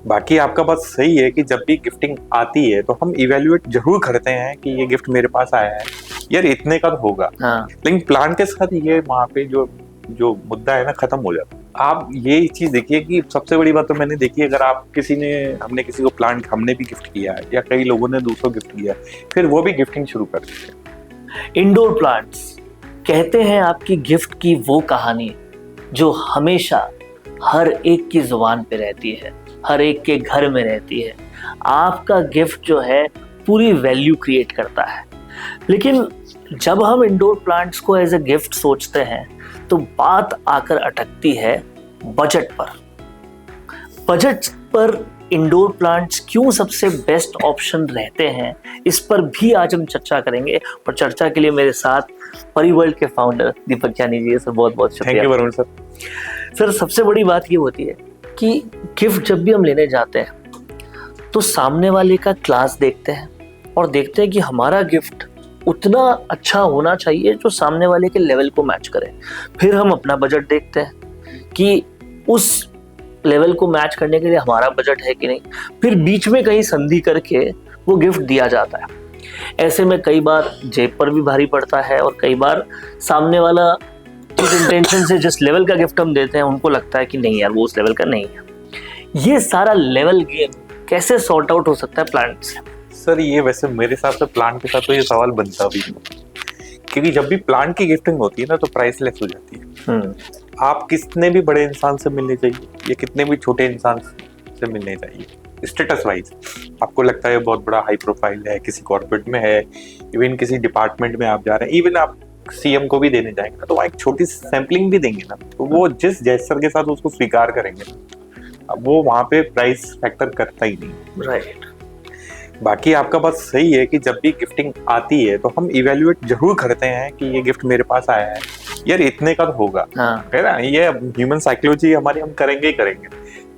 बाकी आपका बात सही है कि जब भी गिफ्टिंग आती है तो हम इवेल्युएट जरूर करते हैं कि ये गिफ्ट मेरे पास आया है यार, इतने का तो होगा। हाँ। लेकिन प्लान के साथ ये वहां पे जो जो मुद्दा है ना, खत्म हो जाता है। आप ये चीज देखिए कि सबसे बड़ी बात तो मैंने देखी, अगर आप हमने किसी को प्लांट हमने भी गिफ्ट किया है या कई लोगों ने दूसरों गिफ्ट किया है, फिर वो भी गिफ्टिंग शुरू कर देते हैं। इंडोर प्लांट्स कहते हैं आपकी गिफ्ट की वो कहानी जो हमेशा हर एक की जुबान पे रहती है, हर एक के घर में रहती है। आपका गिफ्ट जो है पूरी वैल्यू क्रिएट करता है। लेकिन जब हम इंडोर प्लांट्स को एज ए गिफ्ट सोचते हैं तो बात आकर अटकती है बजट पर। बजट पर इंडोर प्लांट्स क्यों सबसे बेस्ट ऑप्शन रहते हैं, इस पर भी आज हम चर्चा करेंगे। और चर्चा के लिए मेरे साथ परिवर्ल्ड के फाउंडर दीपक ज्ञानी जी। सर बहुत बहुत शुक्रिया। Thank you Varun sir. Sir सबसे बड़ी बात ये होती है कि गिफ्ट जब भी हम लेने जाते हैं तो सामने वाले का क्लास देखते हैं और देखते हैं कि हमारा गिफ्ट उतना अच्छा होना चाहिए जो सामने वाले के लेवल को मैच करे। फिर हम अपना बजट देखते हैं कि उस लेवल को मैच करने के लिए हमारा बजट है कि नहीं। फिर बीच में कहीं संधि करके वो गिफ्ट दिया जाता है। ऐसे में कई बार जेब पर भी भारी पड़ता है और कई बार सामने वाला जिस इंटेंशन से जिस लेवल का गिफ्ट हम देते हैं उनको लगता है कि नहीं यार वो उस लेवल का नहीं है। ये सारा लेवल गेम कैसे सॉर्ट आउट हो सकता है प्लांट से? सर ये वैसे मेरे हिसाब से प्लांट के साथ तो ये सवाल बनता भी नहीं, क्योंकि जब भी प्लांट की गिफ्टिंग होती है ना तो प्राइसलेस हो जाती है। आप कितने भी बड़े इंसान से मिलने चाहिए या कितने भी छोटे इंसान से मिलने चाहिए, स्टेटस वाइज आपको लगता है बहुत बड़ा हाई प्रोफाइल है, किसी कॉर्पोरेट में है, इवन किसी डिपार्टमेंट में आप जा रहे हैं, इवन आप सीएम को भी देने जाएंगे ना तो वहाँ एक छोटी सैम्पलिंग भी देंगे ना तो वो जिस जेस्चर के साथ उसको स्वीकार करेंगे ना, अब वो वहाँ पे प्राइस फैक्टर करता ही नहीं। राइट। बाकी आपका बात सही है कि जब भी गिफ्टिंग आती है तो हम इवेल्युएट जरूर करते हैं कि ये गिफ्ट मेरे पास आया है यार, इतने का तो होगा। हाँ। है ना, ये ह्यूमन साइकोलॉजी हमारी, हम करेंगे ही करेंगे,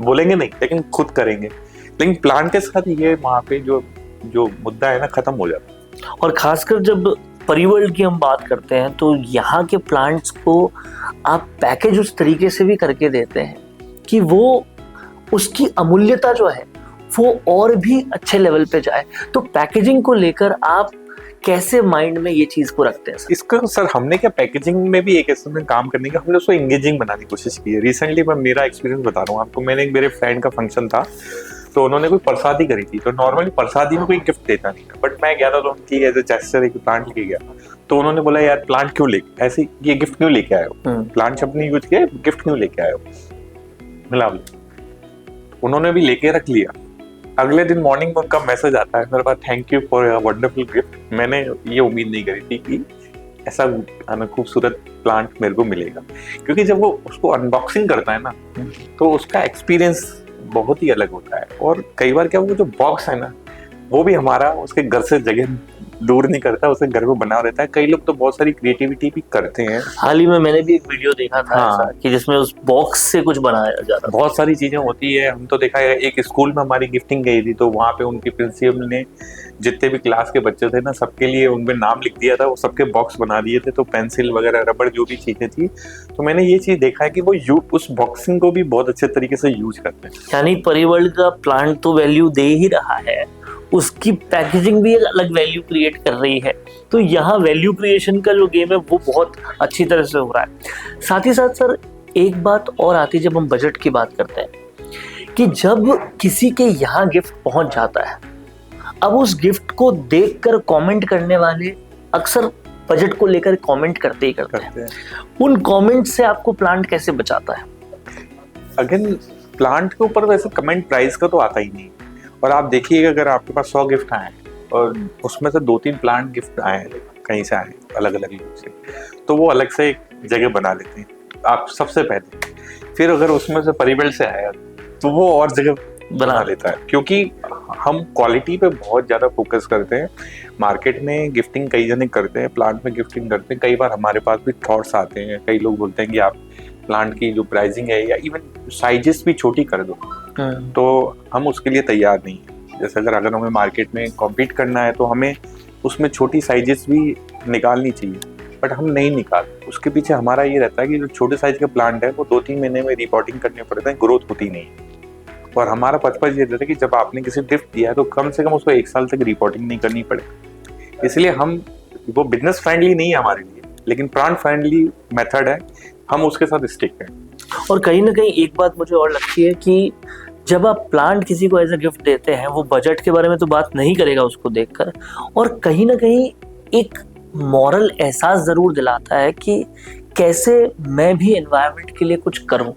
बोलेंगे नहीं लेकिन खुद करेंगे। लेकिन प्लान के साथ ये वहाँ पे जो जो मुद्दा है ना, खत्म हो जाता है। और खासकर जब परिवर्ल्ड की हम बात करते हैं तो यहाँ के प्लांट्स को आप पैकेज उस तरीके से भी करके देते हैं कि वो उसकी अमूल्यता जो है वो और भी अच्छे लेवल पे जाए। तो पैकेजिंग को लेकर आप कैसे माइंड में ये चीज को रखते हैं? इसका सर हमने क्या पैकेजिंग में भी एक ऐसे में काम करने का, हमने उसको एंगेजिंग बनाने की कोशिश की है। रिसेंटली मैं मेरा एक्सपीरियंस बता रहा हूँ आपको। मैंने एक मेरे फ्रेंड का फंक्शन था तो उन्होंने कोई प्रसादी करी थी। तो नॉर्मली प्रसादी में कोई गिफ्ट देता नहीं था, बट मैं गया था तो उनकी एज ए जेस्चर एक प्लांट लेके गया। तो उन्होंने बोला यार प्लांट क्यों लेके, ऐसे ये गिफ्ट क्यों लेके आए हो, प्लांट शब्द नहीं यूज किया, गिफ्ट क्यों लेके आए हो। मिला उन्होंने भी लेके रख लिया। अगले दिन मॉर्निंग में उनका मैसेज आता है मेरे पास, thank you for your wonderful gift. मैंने ये उम्मीद नहीं करी थी कि ऐसा खूबसूरत प्लांट मेरे को मिलेगा, क्योंकि जब वो उसको अनबॉक्सिंग करता है ना तो उसका एक्सपीरियंस बहुत ही अलग होता है। और कई बार क्या, वो जो बॉक्स है ना वो भी हमारा उसके घर से जगह दूर नहीं करता, उसे घर में बना रहता है। कई लोग तो बहुत सारी क्रिएटिविटी भी करते हैं। हाल ही में मैंने भी एक वीडियो देखा था हाँ, ऐसा कि जिसमें उस बॉक्स से कुछ बनाया जा रहा। बहुत सारी चीजें होती है। हम तो देखा है, एक स्कूल में हमारी गिफ्टिंग गई थी तो वहाँ पे उनकी प्रिंसिपल ने जितने भी क्लास के बच्चे थे ना सबके लिए उनमें नाम लिख दिया था, वो सबके बॉक्स बना दिए थे। तो पेंसिल वगैरह, रबड़, जो भी चीजें थी, तो मैंने ये चीज देखा है कि वो उस बॉक्सिंग को भी बहुत अच्छे तरीके से यूज करते हैं। यानी परिवर्ल्ड का प्लांट तो वैल्यू दे ही रहा है, उसकी पैकेजिंग भी एक अलग वैल्यू क्रिएट कर रही है। तो यहाँ वैल्यू क्रिएशन का जो गेम है वो बहुत अच्छी तरह से हो रहा है। साथ ही साथ सर एक बात और आती है जब हम बजट की बात करते हैं कि जब किसी के यहाँ गिफ्ट पहुंच जाता है, अब उस गिफ्ट को देखकर कमेंट करने वाले अक्सर बजट को लेकर कमेंट करते ही करते हैं। उन कमेंट से आपको प्लांट कैसे बचाता है? अगेन प्लांट के ऊपर वैसे कमेंट प्राइस का तो आता ही नहीं। और आप देखिएगा अगर आपके पास 100 गिफ्ट आए और उसमें से 2-3 प्लांट गिफ्ट आए कहीं से आए अलग अलग लोगों से, तो वो अलग से एक जगह बना लेते हैं आप सबसे पहले। फिर अगर उसमें से परिवर्ल्ड से आया तो वो और जगह बना लेता है, क्योंकि हम क्वालिटी पे बहुत ज़्यादा फोकस करते हैं। मार्केट में गिफ्टिंग कई जने करते हैं, प्लांट में गिफ्टिंग करते हैं। कई बार हमारे पास भी थॉट्स आते हैं, कई लोग बोलते हैं कि आप प्लांट की जो प्राइसिंग है या इवन साइजेस भी छोटी कर दो, तो हम उसके लिए तैयार नहीं है। जैसे अगर हमें मार्केट में कॉम्पीट करना है तो हमें उसमें छोटी साइजेस भी निकालनी चाहिए, बट हम नहीं निकालते। उसके पीछे हमारा ये रहता है कि जो छोटे साइज के प्लांट है वो 2-3 महीने में रिपोर्टिंग करने पड़ते हैं, ग्रोथ होती नहीं। और हमारा पर्पज ये रहता है कि जब आपने किसी गिफ्ट दिया है तो कम से कम उसको 1 साल तक रिपोर्टिंग नहीं करनी पड़े। इसलिए हम, वो बिजनेस फ्रेंडली नहीं है हमारे लिए, लेकिन प्लांट फ्रेंडली मेथड है, हम उसके साथ स्टिक हैं। और कहीं ना कहीं एक बात मुझे और लगती है कि जब आप प्लांट किसी को एज अ गिफ्ट देते हैं, वो बजट के बारे में तो बात नहीं करेगा उसको देखकर, और कहीं ना कहीं एक मॉरल एहसास जरूर दिलाता है कि कैसे मैं भी एनवायरनमेंट के लिए कुछ करूं।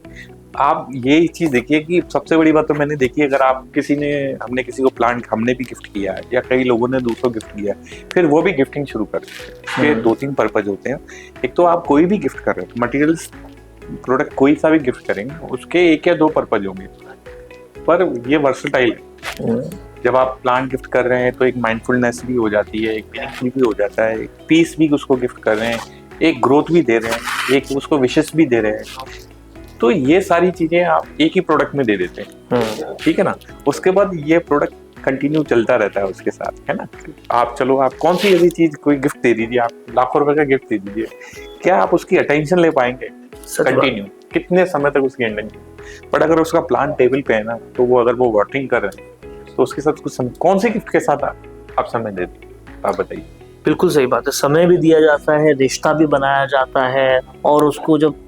आप ये चीज देखिए कि सबसे बड़ी बात तो मैंने देखी, अगर आप हमने किसी को प्लांट हमने भी गिफ्ट किया है या कई लोगों ने दूसरों गिफ्ट किया है, फिर वो भी गिफ्टिंग शुरू कर देते हैं। 2-3 पर्पज होते हैं। एक तो आप कोई भी गिफ्ट कर रहे हो, मटेरियल्स प्रोडक्ट कोई सा भी गिफ्ट करेंगे, उसके 1 या 2 पर्पज होंगे, पर ये वर्सेटाइल है। जब आप प्लांट गिफ्ट कर रहे हैं तो एक माइंडफुलनेस भी हो जाती है, एक मीनिंगफुल भी हो जाता है, एक पीस भी उसको गिफ्ट कर रहे हैं, एक ग्रोथ भी दे रहे हैं, एक उसको विशेस भी दे रहे हैं। तो ये सारी चीजें आप एक ही प्रोडक्ट में दे देते हैं, ठीक है ना। उसके बाद ये प्रोडक्ट कंटिन्यू चलता रहता है उसके साथ, है ना। आप चलो, आप कौन सी ऐसी चीज, कोई गिफ्ट दे दीजिए, आप लाखों रुपए का गिफ्ट दे दीजिए, क्या आप उसकी अटेंशन ले पाएंगे कंटिन्यू, कितने समय तक उसकी एंडिंग। बट अगर उसका प्लांट टेबल पे है ना, तो वो अगर वो वाटरिंग कर रहे हैं तो उसके साथ कुछ कौन से गिफ्ट के साथ आप समय देते हैं, आप बताइए। बिल्कुल सही बात है, समय भी दिया जाता है, रिश्ता भी बनाया जाता है, और उसको जब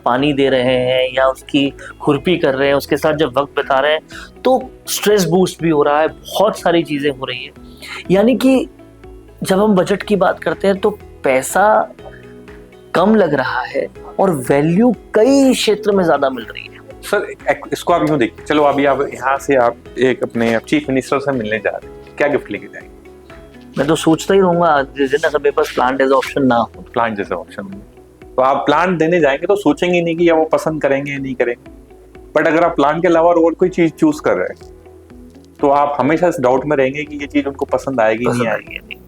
पानी दे रहे हैं या उसकी खुरपी कर रहे हैं, उसके साथ जब वक्त बिता रहे हैं, तो स्ट्रेस बूस्ट भी हो रहा है, बहुत सारी चीजें हो रही है। यानी कि जब हम बजट की बात करते हैं तो पैसा कम लग रहा है और वैल्यू कई क्षेत्र में ज्यादा मिल रही है। सर इसको आप यूँ देखिए, चलो अभी आप यहाँ से आप एक अपने चीफ मिनिस्टर से मिलने जा रहे हैं, क्या गिफ्ट लेके जाएंगे? मैं तो सोचता ही रहूंगा जिस दिन अगर मेरे पास प्लांट एज ऑप्शन ना हो। प्लांट जैसे ऑप्शन, तो आप प्लांट देने जाएंगे तो सोचेंगे नहीं कि या वो पसंद करेंगे या नहीं करेंगे। बट अगर आप प्लांट के अलावा और कोई चीज चूज कर रहे हैं तो आप हमेशा इस डाउट में रहेंगे कि ये चीज उनको पसंद आएगी नहीं आएगी।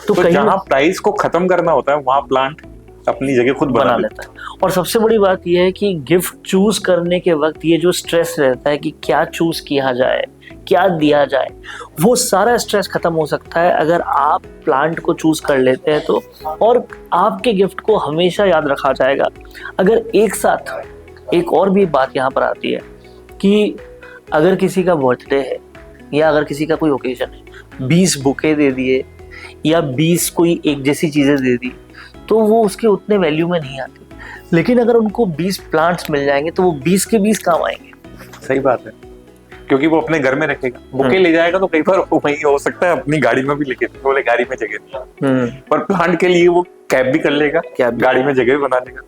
तो जहाँ प्राइस को खत्म करना होता है वहां प्लांट अपनी जगह खुद बना लेता है। और सबसे बड़ी बात यह है कि गिफ्ट चूज करने के वक्त ये जो स्ट्रेस रहता है कि क्या चूज किया जाए, क्या दिया जाए, वो सारा स्ट्रेस खत्म हो सकता है अगर आप प्लांट को चूज कर लेते हैं तो। और आपके गिफ्ट को हमेशा याद रखा जाएगा। अगर एक साथ एक और भी बात यहाँ पर आती है कि अगर किसी का बर्थडे है या अगर किसी का कोई ओकेजन है, 20 बुके दे दिए या 20 कोई एक जैसी चीजें दे दी, तो वो उसके उतने वैल्यू में नहीं आती। लेकिन अगर उनको 20 प्लांट्स मिल जाएंगे तो वो 20 के 20 काम आएंगे। सही बात है, क्योंकि वो अपने घर में रखेगा। बुके ले जाएगा तो कई बार वही हो सकता है अपनी गाड़ी में भी लेके, बोले गाड़ी में जगह नहीं, पर प्लांट के लिए वो कैब भी कर लेगा, गाड़ी में जगह भी बना लेगा,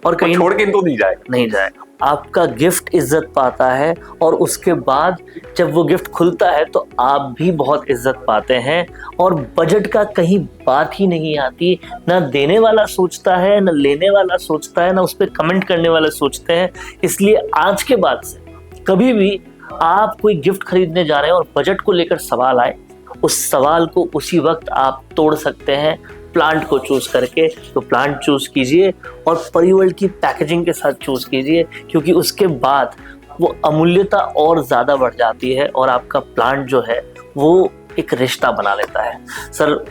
और कहीं छोड़ के तो नहीं जाएगा। आपका गिफ्ट इज्जत पाता है और उसके बाद जब वो गिफ्ट खुलता है तो आप भी बहुत इज्जत पाते हैं, और बजट का कहीं बात ही नहीं आती। ना देने वाला सोचता है, ना लेने वाला सोचता है, ना उस पर कमेंट करने वाले सोचते हैं। इसलिए आज के बाद से कभी भी आप कोई गिफ्ट खरीदने जा रहे हैं और बजट को लेकर सवाल आए, उस सवाल को उसी वक्त आप तोड़ सकते हैं प्लांट को चूज करके। तो प्लांट चूज कीजिए और परिवर्ल्ड की पैकेजिंग के साथ चूज कीजिए, क्योंकि उसके बाद वो अमूल्यता और ज्यादा बढ़ जाती है और आपका प्लांट जो है वो एक रिश्ता बना लेता है। सर,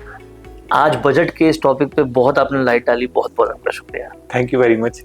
आज बजट के इस टॉपिक पे बहुत आपने लाइट डाली, बहुत बहुत आपका शुक्रिया। Thank you very much.